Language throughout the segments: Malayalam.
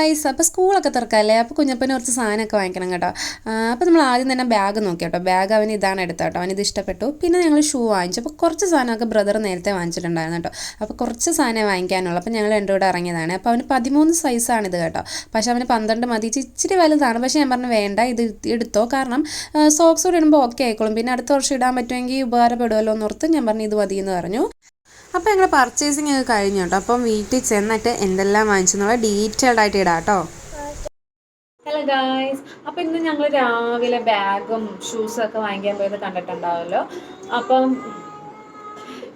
ഗൈസ്, അപ്പോൾ സ്കൂളൊക്കെ തുറക്കാമല്ലേ. അപ്പോൾ കുഞ്ഞപ്പന് കുറച്ച് സാധനമൊക്കെ വാങ്ങിക്കണം കേട്ടോ. അപ്പോൾ നമ്മൾ ആദ്യം തന്നെ ബാഗ് നോക്കി കേട്ടോ. ബാഗ് അവന് ഇതാണ് എടുത്തത് കേട്ടോ, അവനിത് ഇഷ്ടപ്പെട്ടു. പിന്നെ ഞങ്ങൾ ഷൂ വാങ്ങിച്ചു. അപ്പോൾ കുറച്ച് സാധനമൊക്കെ ബ്രദർ നേരത്തെ വാങ്ങിച്ചിട്ടുണ്ടായിരുന്നു കേട്ടോ. അപ്പോൾ കുറച്ച് സാധനം വാങ്ങിക്കാനുള്ളൂ. അപ്പോൾ ഞങ്ങൾ രണ്ടും കൂടെ ഇറങ്ങിയതാണ്. അപ്പോൾ അവന് 13 സൈസാണിത് കേട്ടോ. പക്ഷേ അവന് 12 മതി, ഇച്ചിരി വലുതാണ്. പക്ഷേ ഞാൻ പറഞ്ഞു വേണ്ട, ഇത് എടുത്തോ, കാരണം സോക്സ് കൂടെ ഇടുമ്പോൾ ഓക്കെ ആയിക്കോളും. പിന്നെ അടുത്ത വർഷം ഇടാൻ പറ്റുമെങ്കിൽ ഉപകാരപ്പെടുമല്ലോ എന്നോർത്ത് ഞാൻ പറഞ്ഞു ഇത് മതി എന്ന് പറഞ്ഞു. അപ്പോൾ ഞങ്ങൾ പർച്ചേസിങ് ഒക്കെ കഴിഞ്ഞു കേട്ടോ. അപ്പം വീട്ടിൽ ചെന്നിട്ട് എന്തെല്ലാം വാങ്ങിച്ചെന്നുള്ള ഡീറ്റെയിൽഡ് ആയിട്ട് ഇടാം കേട്ടോ. ഹലോ ഗായ്സ്, അപ്പോൾ ഇന്ന് ഞങ്ങൾ രാവിലെ ബാഗും ഷൂസും ഒക്കെ വാങ്ങിക്കാൻ പോയത് കണ്ടിട്ടുണ്ടാവുമല്ലോ. അപ്പം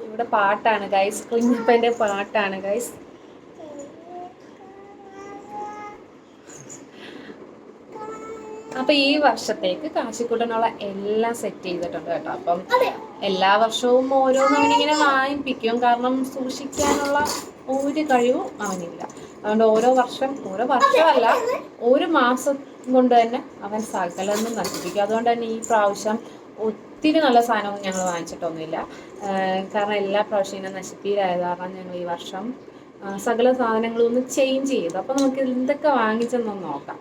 ഇവിടെ പാട്ടാണ് ഗൈസ്, കുഞ്ഞപ്പൻ്റെ പാട്ടാണ് ഗൈസ്. അപ്പോൾ ഈ വർഷത്തേക്ക് കാശിക്കൂട്ടനുള്ള എല്ലാം സെറ്റ് ചെയ്തിട്ടുണ്ട് കേട്ടോ. അപ്പം എല്ലാ വർഷവും ഓരോന്നും അവനിങ്ങനെ വാങ്ങിപ്പിക്കും, കാരണം സൂക്ഷിക്കാനുള്ള ഒരു കഴിവും അവനില്ല. അതുകൊണ്ട് ഓരോ വർഷമല്ല, ഒരു മാസം കൊണ്ട് തന്നെ അവൻ സകലൊന്നും നശിപ്പിക്കും. അതുകൊണ്ട് തന്നെ ഈ പ്രാവശ്യം ഒത്തിരി നല്ല സാധനമൊന്നും ഞങ്ങൾ വാങ്ങിച്ചിട്ടൊന്നുമില്ല. കാരണം എല്ലാ പ്രാവശ്യം ഇങ്ങനെ നശിപ്പിക്കലായത് കാരണം ഞങ്ങൾ ഈ വർഷം സകല സാധനങ്ങളും ഒന്ന് ചേഞ്ച് ചെയ്തു. അപ്പോൾ നമുക്ക് എന്തൊക്കെ വാങ്ങിച്ചെന്നൊന്ന് നോക്കാം.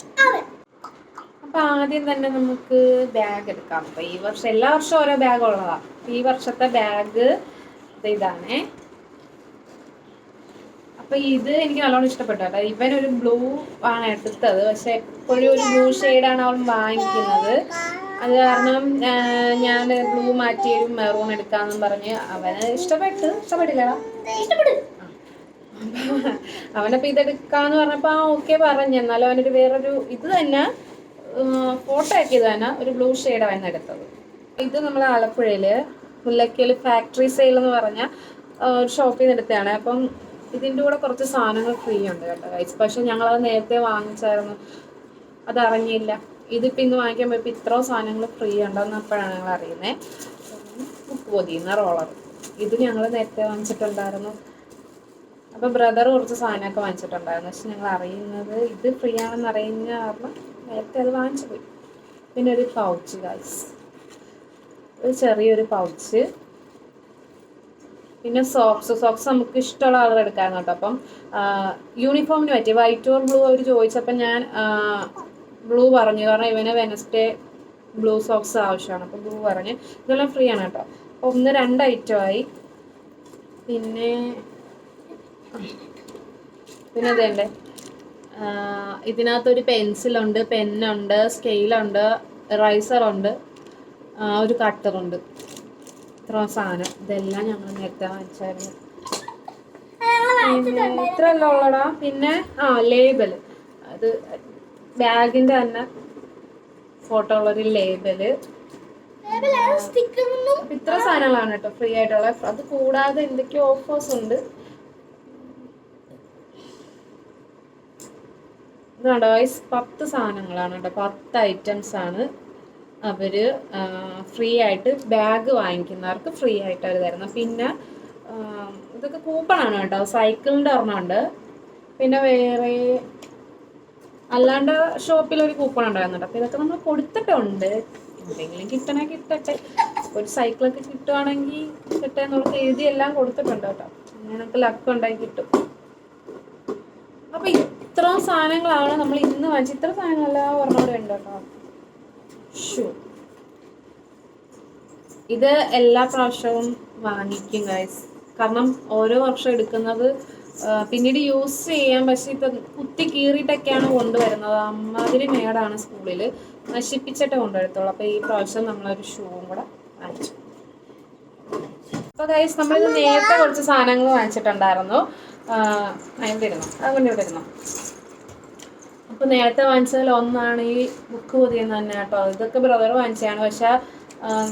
അപ്പോൾ ആദ്യം തന്നെ നമുക്ക് ബാഗ് എടുക്കാം. അപ്പോൾ ഈ വർഷം എല്ലാ വർഷവും ഓരോ ബാഗ് ഉള്ളതാണ്. ഈ വർഷത്തെ ബാഗ് ഇതാണേ. അപ്പോൾ ഇത് എനിക്ക് നല്ലോണം ഇഷ്ടപ്പെട്ടു കേട്ടോ. ഇവനൊരു ബ്ലൂ ആണ് എടുത്തത്, പക്ഷെ എപ്പോഴും ഒരു ബ്ലൂ ഷെയ്ഡാണ് അവൻ വാങ്ങിക്കുന്നത്. അത് കാരണം ഞാൻ ബ്ലൂ മാറ്റി ഒരു മെറൂൺ എടുക്കാമെന്നും പറഞ്ഞ് അവന് ഇഷ്ടപ്പെട്ടില്ല. അവനപ്പോൾ ഇതെടുക്കാന്ന് പറഞ്ഞപ്പോൾ ഓക്കെ പറഞ്ഞു. എന്നാലും അവനൊരു വേറൊരു ഇത് തന്നെ ഫോട്ടോ ആക്കിയത് തന്നെ ഒരു ബ്ലൂ ഷെയ്ഡാണ് എടുത്തത്. ഇത് നമ്മൾ ആലപ്പുഴയിൽ മുല്ലക്കൽ ഫാക്ടറി സെയിൽ എന്ന് പറഞ്ഞ ഒരു ഷോപ്പിൽ നിന്ന് എടുത്തതാണ്. അപ്പം ഇതിൻ്റെ കൂടെ കുറച്ച് സാധനങ്ങൾ ഫ്രീ ഉണ്ട് കേട്ടോ ഗൈസ്. പക്ഷെ ഞങ്ങളത് നേരത്തെ വാങ്ങിച്ചായിരുന്നു, അതറിഞ്ഞില്ല. ഇതിപ്പോൾ ഇന്ന് വാങ്ങിക്കാൻ പോയപ്പോൾ ഇത്രയും സാധനങ്ങൾ ഫ്രീ ഉണ്ടെന്ന് അപ്പോഴാണ് ഞങ്ങൾ അറിയുന്നത്. ബുക്ക് പൊതിയുന്ന റോളർ ഇത് ഞങ്ങൾ നേരത്തെ വാങ്ങിച്ചിട്ടുണ്ടായിരുന്നു. അപ്പോൾ ബ്രദർ കുറച്ച് സാധനമൊക്കെ വാങ്ങിച്ചിട്ടുണ്ടായിരുന്നു, പക്ഷെ ഞങ്ങൾ അറിയുന്നത് ഇത് ഫ്രീ ആണെന്ന് അറിയുന്ന കാരണം നേരത്തെ അത് വാങ്ങിച്ചു പോയി. പിന്നെ ഒരു പൗച്ച് ഗൈസ്, ഒരു ചെറിയൊരു പൗച്ച്. പിന്നെ സോക്സ് നമുക്ക് ഇഷ്ടമുള്ള കളർ എടുക്കാൻ കേട്ടോ. അപ്പം യൂണിഫോമിന് പറ്റി വൈറ്റ് ഓർ ബ്ലൂ അവർ ചോദിച്ചപ്പോൾ ഞാൻ ബ്ലൂ പറഞ്ഞു, കാരണം ഇവന് വെനസ്ഡേ ബ്ലൂ സോക്സ് ആവശ്യമാണ്. അപ്പോൾ ബ്ലൂ പറഞ്ഞ് ഇതെല്ലാം ഫ്രീ ആണ് കേട്ടോ. അപ്പോൾ 2 ഐറ്റമായി. പിന്നെ ഇതേണ്ടേ, ഇതിനകത്തൊരു പെൻസിലുണ്ട്, പെന്നുണ്ട്, സ്കെയിലുണ്ട്, ഇറൈസറുണ്ട്, ഒരു കട്ടറുണ്ട്. ഇത്ര സാധനം ഇതെല്ലാം ഞങ്ങൾ നേരത്തെ വാങ്ങിച്ചായിരുന്നു. പിന്നെ ഇത്രയല്ല ഉള്ളടാ. പിന്നെ ലേബൽ, അത് ബാഗിൻ്റെ തന്നെ ഫോട്ടോ ഉള്ളൊരു ലേബല്. ഇത്ര സാധനങ്ങളാണ് കേട്ടോ ഫ്രീ ആയിട്ടുള്ള. അത് കൂടാതെ എന്തൊക്കെയോ ഓഫേഴ്സ് ഉണ്ട്. ഇതുണ്ടോ ഗൈസ്, 10 സാധനങ്ങളാണ് കേട്ടോ. 10 ഐറ്റംസ് ആണ് അവർ ഫ്രീ ആയിട്ട്, ബാഗ് വാങ്ങിക്കുന്നവർക്ക് ഫ്രീ ആയിട്ട് അവർ തരുന്നത്. പിന്നെ ഇതൊക്കെ കൂപ്പണാണ് കേട്ടോ. സൈക്കിളിൻ്റെ ഒരെണ്ണമുണ്ട്. പിന്നെ വേറെ അല്ലാണ്ട് ഷോപ്പിലൊരു കൂപ്പൺ ഉണ്ടായിരുന്നു കേട്ടോ. അപ്പോൾ ഇതൊക്കെ നമ്മൾ കൊടുത്തിട്ടുണ്ട്. എന്തെങ്കിലും കിട്ടട്ടെ. ഒരു സൈക്കിളൊക്കെ കിട്ടുവാണെങ്കിൽ കിട്ടുക എന്നുള്ളത് എഴുതി എല്ലാം കൊടുത്തിട്ടുണ്ട് കേട്ടോ. അങ്ങനെ നമുക്ക് ലക്ക് ഉണ്ടായി കിട്ടും. അപ്പോൾ ഇത്രയും സാധനങ്ങളാണ് നമ്മൾ ഇന്ന് വാങ്ങിച്ചത്. ഇത്ര സാധനങ്ങളെല്ലാം ഒരെണ്ണോടെ ഉണ്ട് കേട്ടോ. ഷൂ ഇത് എല്ലാ പ്രാവശ്യവും വാങ്ങിക്കും ഗൈസ്, കാരണം ഓരോ വർഷം എടുക്കുന്നത് പിന്നീട് യൂസ് ചെയ്യാം. പക്ഷെ ഇപ്പം കുത്തി കീറിയിട്ടൊക്കെയാണ് കൊണ്ടുവരുന്നത്. അമ്മാതിരി മേടാണ് സ്കൂളിൽ, നശിപ്പിച്ചിട്ടേ കൊണ്ടുവരത്തുള്ളൂ. അപ്പോൾ ഈ പ്രാവശ്യം നമ്മളൊരു ഷൂവും കൂടെ വാങ്ങിച്ചു. അപ്പോൾ ഗൈസ്, നമ്മളിത് നേരത്തെ കുറച്ച് സാധനങ്ങൾ വാങ്ങിച്ചിട്ടുണ്ടായിരുന്നു. അതുകൊണ്ട് ഇവിടെ ഇരുന്നു. അപ്പോൾ നേരത്തെ വാങ്ങിച്ചതിൽ ഒന്നാണ് ഈ ബുക്ക് പൊതിയുന്നത് തന്നെ കേട്ടോ. ഇതൊക്കെ ബ്രദർ വാങ്ങിച്ചതാണ്. പക്ഷെ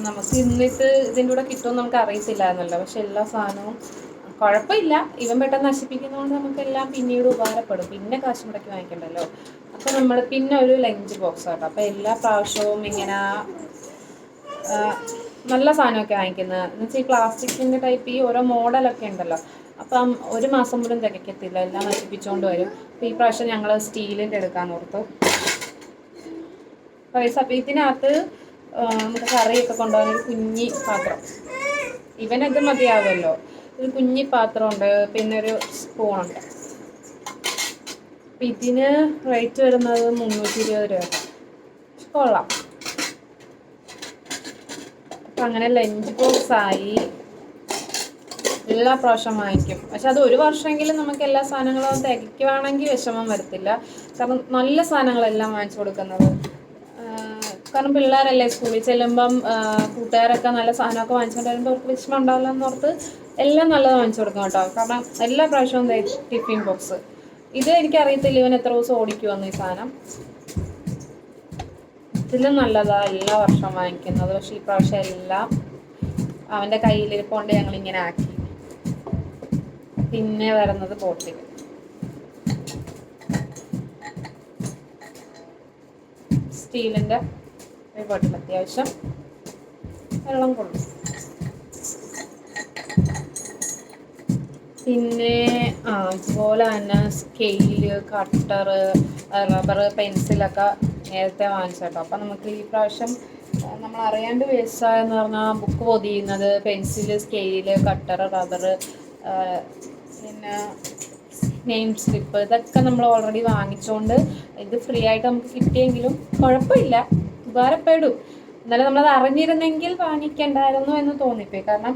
നമുക്ക് ഇന്നിട്ട് ഇതിൻ്റെ കൂടെ കിട്ടുമെന്ന് നമുക്ക് അറിയത്തില്ലായിരുന്നല്ലോ. പക്ഷെ എല്ലാ സാധനവും കുഴപ്പമില്ല. ഇവൻ പെട്ടെന്ന് നശിപ്പിക്കുന്നതുകൊണ്ട് നമുക്കെല്ലാം പിന്നീട് ഉപകാരപ്പെടും. പിന്നെ കാശ് മുടക്കി വാങ്ങിക്കണ്ടല്ലോ. അപ്പോൾ നമ്മൾ പിന്നെ ഒരു ലഞ്ച് ബോക്സ് കേട്ടോ. അപ്പോൾ എല്ലാ പ്രാവശ്യവും ഇങ്ങനെ നല്ല സാധനമൊക്കെ വാങ്ങിക്കുന്നത് എന്ന് വെച്ചാൽ ഈ പ്ലാസ്റ്റിക്കിൻ്റെ ടൈപ്പ് ഈ ഓരോ മോഡലൊക്കെ ഉണ്ടല്ലോ. അപ്പം ഒരു മാസം പോലും തികയ്ക്കത്തില്ല, എല്ലാം നശിപ്പിച്ചുകൊണ്ട് വരും. അപ്പോൾ ഈ പ്രാവശ്യം ഞങ്ങൾ സ്റ്റീലിൻ്റെ എടുക്കാൻ ഓർത്തു. അപ്പോൾ ഇതിനകത്ത് നമുക്ക് കറിയൊക്കെ കൊണ്ടുപോകാൻ ഒരു കുഞ്ഞി പാത്രം, ഇവനത് മതിയാവുമല്ലോ. ഒരു കുഞ്ഞി പാത്രമുണ്ട്, പിന്നെ ഒരു സ്പൂണുണ്ട്. ഇതിന് റേറ്റ് വരുന്നത് 320 രൂപ. കൊള്ളാം. അപ്പം അങ്ങനെ ലഞ്ച് ബോക്സ് ആയി. എല്ലാ പ്രാവശ്യം വാങ്ങിക്കും. പക്ഷെ അത് ഒരു വർഷമെങ്കിലും നമുക്ക് എല്ലാ സാധനങ്ങളും തികയ്ക്കുവാണെങ്കിൽ വിഷമം വരത്തില്ല. കാരണം നല്ല സാധനങ്ങളെല്ലാം വാങ്ങിച്ചു കൊടുക്കുന്നത്. കാരണം പിള്ളേരല്ലേ സ്കൂളിൽ ചെല്ലുമ്പം കൂട്ടുകാരൊക്കെ നല്ല സാധനമൊക്കെ വാങ്ങിച്ചുകൊണ്ട് വരുമ്പോൾ അവർക്ക് വിഷമം ഉണ്ടാവില്ല എന്നോർത്ത് എല്ലാം നല്ലത് വാങ്ങിച്ചു കൊടുക്കും കേട്ടോ. കാരണം എല്ലാ പ്രാവശ്യവും ടിഫിൻ ബോക്സ്. ഇത് എനിക്കറിയത്തില്ല ഇവൻ എത്ര ദിവസം ഓടിക്കുമെന്ന് ഈ സാധനം. ഇതിലും നല്ലതാ എല്ലാ വർഷവും വാങ്ങിക്കുന്നത്. പക്ഷെ ഈ പ്രാവശ്യം എല്ലാം അവൻ്റെ കയ്യിലിരിപ്പുണ്ട് ഞങ്ങളിങ്ങനെ ആക്കി. പിന്നെ വരുന്നത് ബോട്ടിൽ. സ്റ്റീലിൻ്റെ ഒരു ബോട്ടിൽ അത്യാവശ്യം വെള്ളം കൊള്ളും. പിന്നെ ഇതുപോലെ തന്നെ സ്കെയില്, കട്ടർ, റബ്ബർ, പെൻസിലൊക്കെ നേരത്തെ വാങ്ങിച്ചേട്ടോ. അപ്പം നമുക്ക് ഈ പ്രാവശ്യം നമ്മൾ അറിയാണ്ട് വേസ്റ്റായെന്ന് പറഞ്ഞാൽ ബുക്ക് പൊതിയുന്നത്, പെൻസില്, സ്കെയില്, കട്ടർ, റബ്ബർ, പിന്നെ നെയിം സ്ലിപ്പ്, ഇതൊക്കെ നമ്മൾ ഓൾറെഡി വാങ്ങിച്ചുകൊണ്ട് ഇത് ഫ്രീ ആയിട്ട് നമുക്ക് കിട്ടിയെങ്കിലും കുഴപ്പമില്ല, ഉപകാരപ്പെടും. എന്നാലും നമ്മളത് അറിഞ്ഞിരുന്നെങ്കിൽ വാങ്ങിക്കണ്ടായിരുന്നു എന്ന് തോന്നിപ്പോയി. കാരണം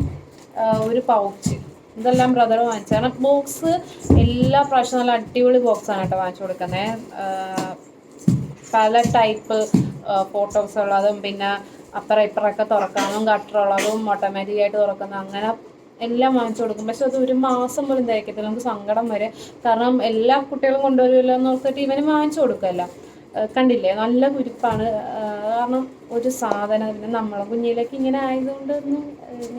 ഒരു പൗച്ച് ഇതെല്ലാം ബ്രദർ വാങ്ങിച്ചു. കാരണം ബോക്സ് എല്ലാ പ്രാവശ്യം നല്ല അടിപൊളി ബോക്സാണ് കേട്ടോ വാങ്ങിച്ചു കൊടുക്കുന്നത്. പല ടൈപ്പ് ഫോട്ടോസ് ഉള്ളതും പിന്നെ അപ്പുറം ഇപ്പുറമൊക്കെ തുറക്കാനും കട്ടറുള്ളതും ഓട്ടോമാറ്റിക്കായിട്ട് തുറക്കുന്ന അങ്ങനെ എല്ലാം വാങ്ങിച്ചു കൊടുക്കും. പക്ഷെ അത് ഒരു മാസം പോലും തികക്കത്തില്ല. നമുക്ക് സങ്കടം വരെ. കാരണം എല്ലാ കുട്ടികളും കൊണ്ടുവരുമല്ലോ എന്ന് ഓർത്തിട്ട് ഇവന് വാങ്ങിച്ചു കൊടുക്കുമല്ലോ. കണ്ടില്ലേ നല്ല കുരിപ്പാണ്. കാരണം ഒരു സാധനം പിന്നെ നമ്മളെ കുഞ്ഞിലേക്ക് ഇങ്ങനെ ആയതുകൊണ്ട്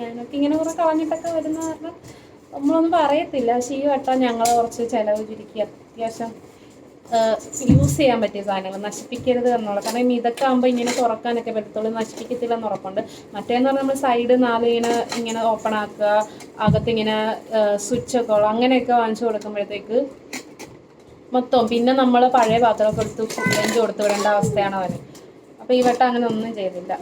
ഞാനൊക്കെ ഇങ്ങനെ കുറേ കളഞ്ഞിട്ടൊക്കെ വരുന്ന കാരണം നമ്മളൊന്നും പറയത്തില്ല. പക്ഷേ ഈ വട്ടം ഞങ്ങൾ കുറച്ച് ചിലവ് ചുരുക്കി അത്യാവശ്യം യൂസ് ചെയ്യാൻ പറ്റിയ സാധനങ്ങൾ നശിപ്പിക്കരുത് എന്നുള്ളത്. കാരണം ഇതൊക്കെ ആകുമ്പോൾ ഇങ്ങനെ തുറക്കാനൊക്കെ പറ്റത്തുള്ളൂ, നശിപ്പിക്കത്തില്ല എന്ന് ഉറപ്പുണ്ട്. മറ്റേന്ന് പറഞ്ഞാൽ നമ്മൾ സൈഡ് 4 ഇങ്ങനെ ഓപ്പൺ ആക്കുക, അകത്തിങ്ങനെ സ്വിച്ചൊക്കെ ഉള്ള അങ്ങനെയൊക്കെ വാങ്ങിച്ചു കൊടുക്കുമ്പോഴത്തേക്ക് മൊത്തം പിന്നെ നമ്മൾ പഴയ പാത്രമൊക്കെ എടുത്ത് ലഞ്ച് കൊടുത്ത് വിടേണ്ട അവസ്ഥയാണ് അവന്. അപ്പോൾ ഈ വട്ടം അങ്ങനെ ഒന്നും ചെയ്തില്ല.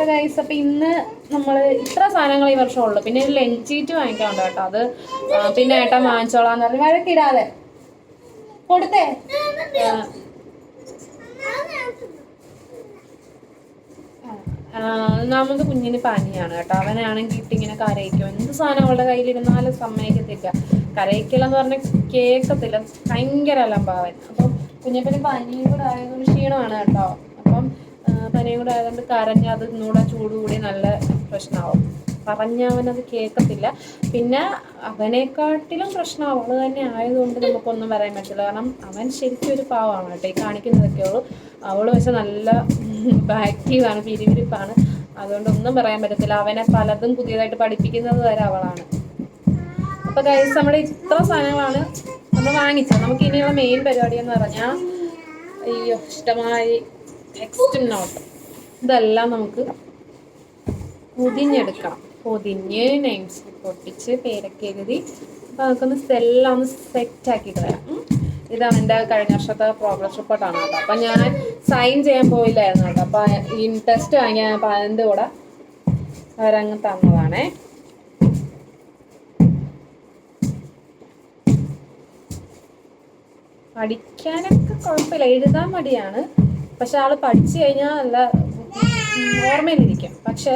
ഗൈസ്, അപ്പം ഇന്ന് നമ്മൾ ഇത്ര സാധനങ്ങൾ ഈ വർഷം ഉള്ളു. പിന്നെ ഒരു ലഞ്ച് ഷീറ്റ് വാങ്ങിക്കാനുണ്ട് കേട്ടോ. അത് പിന്നെ ഏട്ടൻ വാങ്ങിച്ചോളാന്ന് പറഞ്ഞ് വഴക്കിടാതെ കൊടുത്തേ. നമുക്ക് കുഞ്ഞിന് പനിയാണ് കേട്ടോ. അവനാണെങ്കിൽ ഇട്ടിങ്ങനെ കരയിക്കും. എന്ത് സാധനം അവളുടെ കയ്യിലിരുന്നാലും സമ്മതിക്കത്തില്ല. കരയിക്കലെന്ന് പറഞ്ഞാൽ കേൾക്കത്തില്ല, ഭയങ്കര അലമ്പാവൻ. അപ്പം കുഞ്ഞപ്പന് പനിയും കൂടെ ആയതുകൊണ്ട് ക്ഷീണമാണ് കേട്ടോ. അപ്പം പനിയും കൂടെ ആയതുകൊണ്ട് കരഞ്ഞ് അത് ഇന്നുകൂടെ ചൂട് കൂടി നല്ല പ്രശ്നമാവും. പറഞ്ഞവനത് കേൾക്കത്തില്ല. പിന്നെ അവനെക്കാട്ടിലും പ്രശ്നം അവൾ തന്നെ ആയതുകൊണ്ട് നമുക്കൊന്നും പറയാൻ പറ്റില്ല. കാരണം അവൻ ശരിക്കും ഒരു പാവമാണ് കേട്ടോ. ഈ കാണിക്കുന്നതൊക്കെ ഉള്ളൂ. അവൾ പക്ഷെ നല്ല ആക്റ്റീവാണ്, പിരിവിരിപ്പാണ്. അതുകൊണ്ടൊന്നും പറയാൻ പറ്റത്തില്ല. അവനെ പലതും പുതിയതായിട്ട് പഠിപ്പിക്കുന്നത് വരെ അവളാണ്. അപ്പോൾ ഗൈസ്, നമ്മുടെ ഇത്ര സാധനങ്ങളാണ് നമ്മൾ വാങ്ങിച്ചത്. നമുക്ക് ഇനിയുള്ള മെയിൻ പരിപാടി എന്ന് പറഞ്ഞാൽ ഇഷ്ടമായി ടെക്സ്റ്റ് നോട്ട് ഇതെല്ലാം നമുക്ക് പൊതിഞ്ഞെടുക്കണം. പൊതിഞ്ഞ് നെയിം സ്ലിപ്പ് ഒട്ടിച്ച് പേരൊക്കെ എഴുതി അപ്പോൾ നമുക്കൊന്ന് എല്ലാം ഒന്ന് സെറ്റാക്കിയിട്ട് വരാം. ഇതാണ് എൻ്റെ കഴിഞ്ഞ വർഷത്തെ പ്രോഗ്രസ് റിപ്പോർട്ടാണ് കേട്ടോ. അപ്പം ഞാൻ സൈൻ ചെയ്യാൻ പോയില്ലായിരുന്നു കേട്ടോ. അപ്പോൾ ഈ ടെസ്റ്റ് വാങ്ങിയാൽ അപ്പോൾ അതിൻ്റെ കൂടെ അവരങ്ങ് തന്നതാണേ. പഠിക്കാനൊക്കെ കുഴപ്പമില്ല, എഴുതാൻ മടിയാണ്. പക്ഷെ ആൾ പഠിച്ചു കഴിഞ്ഞാൽ നല്ല ഓർമ്മയിലിരിക്കും. പക്ഷേ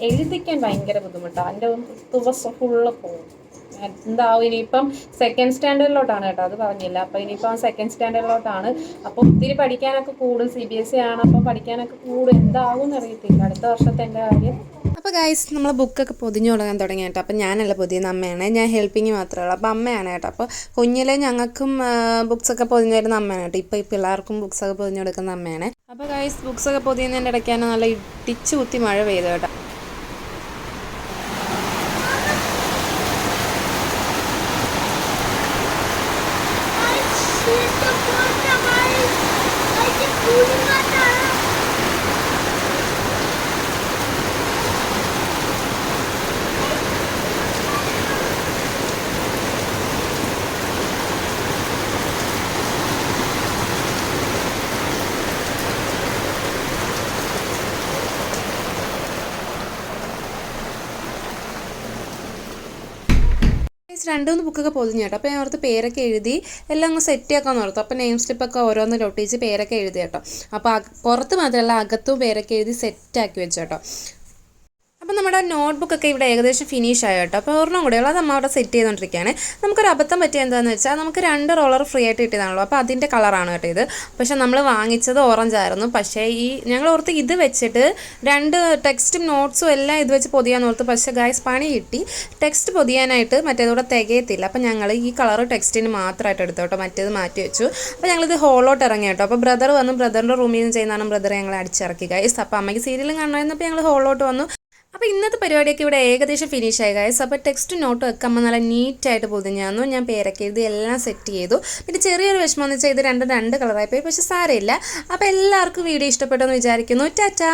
എഴുതിക്കാൻ ഭയങ്കര ബുദ്ധിമുട്ടാണ്. എൻ്റെ ദിവസം ഫുള്ള് പോകും. എന്താവും ഇനിയിപ്പം സെക്കൻഡ് സ്റ്റാൻഡേർഡിലോട്ടാണ് കേട്ടോ, അത് പറഞ്ഞില്ല. അപ്പോൾ ഇനിയിപ്പം സെക്കൻഡ് സ്റ്റാൻഡേർഡിലോട്ടാണ്. അപ്പോൾ ഒത്തിരി പഠിക്കാനൊക്കെ കൂടും. CBSE ആണ്, അപ്പോൾ പഠിക്കാനൊക്കെ കൂടും. എന്താവും എന്നറിയത്തില്ല അടുത്ത വർഷത്തെ എൻ്റെ കാര്യം. അപ്പോൾ ഗൈസ്, നമ്മൾ ബുക്കൊക്കെ പൊതിഞ്ഞു തുടങ്ങാൻ തുടങ്ങി കേട്ടോ. അപ്പോൾ ഞാനല്ല പൊതിയുന്ന, അമ്മയാണ്. ഞാൻ ഹെൽപ്പിങ് മാത്രമേ ഉള്ളൂ. അപ്പോൾ അമ്മയാണ് കേട്ടോ. അപ്പോൾ കുഞ്ഞിലെ ഞങ്ങൾക്കും ബുക്സൊക്കെ പൊതിഞ്ഞു തരുന്ന അമ്മയാണ് കേട്ടോ. ഇപ്പോൾ ഈ പിള്ളേർക്കും ബുക്സൊക്കെ പൊതിഞ്ഞു കൊടുക്കുന്ന അമ്മയാണ്. അപ്പോൾ ഗൈസ്, ബുക്സൊക്കെ പൊതിയുന്നതിൻ്റെ ഇടയ്ക്കാണ് നല്ല ഇടിച്ച് കുത്തി മഴ പെയ്തു കേട്ടോ. 2-3 ബുക്കൊക്കെ പൊതിഞ്ഞു കേട്ടോ. അപ്പോൾ ഞാൻ ഓർത്ത് പേരൊക്കെ എഴുതി എല്ലാം അങ്ങ് സെറ്റ് ആക്കാമെന്ന് ഓർത്തു. അപ്പോൾ നെയിം സ്ലിപ്പൊക്കെ ഓരോന്ന് ഒട്ടിച്ച് പേരൊക്കെ എഴുതി കേട്ടോ. അപ്പോൾ പുറത്ത് മാത്രമല്ല അകത്തും പേരൊക്കെ എഴുതി സെറ്റാക്കി വെച്ചു കേട്ടോ. അപ്പോൾ നമ്മുടെ നോട്ട്ബുക്കൊക്കെ ഇവിടെ ഏകദേശം ഫിനിഷ് ആയി കേട്ടോ. അപ്പോൾ ഒരെണ്ണം കൂടെയുള്ളൂ, അത് അമ്മ അവിടെ സെറ്റ് ചെയ്തുകൊണ്ടിരിക്കുകയാണ്. നമുക്കൊരു അബദ്ധം പറ്റിയ എന്താണെന്ന് വെച്ചാൽ നമുക്ക് 2 റോളർ ഫ്രീ ആയിട്ട് കിട്ടിയതാണല്ലോ. അപ്പോൾ അതിൻ്റെ കളറാണ് കേട്ടോ ഇത്. പക്ഷേ നമ്മൾ വാങ്ങിച്ചത് ഓറഞ്ച് ആയിരുന്നു. പക്ഷേ ഞങ്ങൾ ഓർത്ത് ഇത് വെച്ചിട്ട് 2 ടെക്സ്റ്റും നോട്ട്സും എല്ലാം ഇത് വെച്ച് പൊതിയാൻ ഓർത്ത്. പക്ഷേ ഗൈസ് പണി കിട്ടി. ടെക്സ്റ്റ് പൊതിയാനായിട്ട് മറ്റേതൂടെ തികയത്തില്ല. അപ്പോൾ ഞങ്ങൾ ഈ കളർ ടെക്സ്റ്റിന് മാത്രമായിട്ട് എടുത്തു കേട്ടോ, മറ്റേത് മാറ്റി വെച്ചു. അപ്പോൾ ഞങ്ങളിത് ഹോളോട്ട് ഇറങ്ങി കേട്ടോ. അപ്പോൾ ബ്രദർ വന്നു, ബ്രദറിൻ്റെ റൂമിൽ നിന്ന് ചെയ്യുന്നതാണ് ബ്രദറെ ഞങ്ങൾ അടിച്ചിറക്കി ഗൈസ്. അപ്പോൾ അമ്മയ്ക്ക് സീരിയലും കാണാമായിരുന്നപ്പോൾ ഞങ്ങൾ ഹോളോട്ട് വന്നു. അപ്പോൾ ഇന്നത്തെ പരിപാടിയൊക്കെ ഇവിടെ ഏകദേശം ഫിനിഷ് ആയി ഗൈസ്. അപ്പോൾ ടെക്സ്റ്റ് നോട്ട് വെക്കുമ്പോൾ നല്ല നീറ്റായിട്ട് പൊതിഞ്ഞു. ഞാൻ പേരൊക്കെ എഴുതി എല്ലാം സെറ്റ് ചെയ്തു. പിന്നെ ചെറിയൊരു വിഷമം എന്ന് വെച്ചാൽ ഇത് രണ്ട് കളറായി പോയി. പക്ഷേ സാരമില്ല. അപ്പോൾ എല്ലാവർക്കും വീഡിയോ ഇഷ്ടപ്പെട്ടെന്ന് വിചാരിക്കുന്നു. ടാറ്റാ.